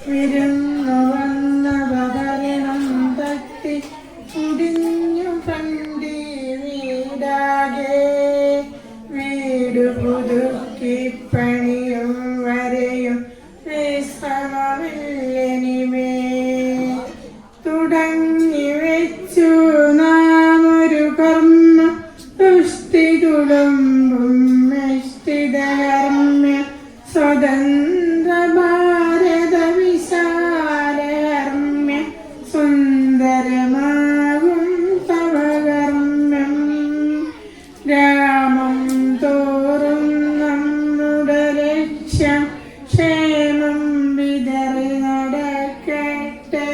വിരുന്നു വന്ന ഭരണം തട്ടി കുടിഞ്ഞു കണ്ടി വീടാകെ. വീടു പുതുക്കി പണിയും വരെയും വിശ്രമമില്ലെനിമേ. തുടങ്ങി വെച്ചു നാം ഒരു കർമ്മ തുഷ്ടി തുളുമ്പും നിഷ്ഠിതകർമ്മ്യ സ്വതന്ത്ര ഭാരത വിശാലകർമ്മ്യ സുന്ദരമാകും തവ കർമ്മ്യം. ഗ്രാമം തോറും നമ്മുടെ ലക്ഷ്യം ക്ഷേമം വിതറി നടക്കട്ടെ.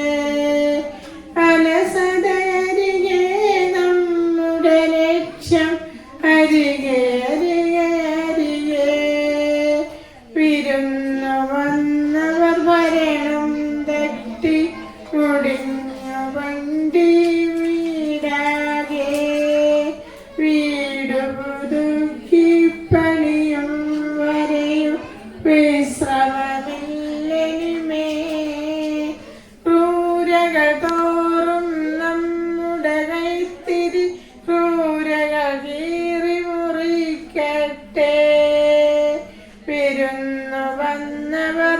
അലസതരികെ നമ്മുടെ ലക്ഷ്യം അരികെ അരികെ അരികെ. വിരുന്നു വന്നവർ ഭരണം തട്ടി മുടിഞ്ഞു വണ്ടി വീടാകെ. വീടു പുതുക്കി പണിയും വരെയും വിശ്രമമില്ലെനിമേ. ക്രൂരകൾ തോറും നമ്മുടെ കൈത്തിരി ക്രൂരകൾ കീറി മുറിക്കട്ടെ. വിരുന്നു വന്നവർ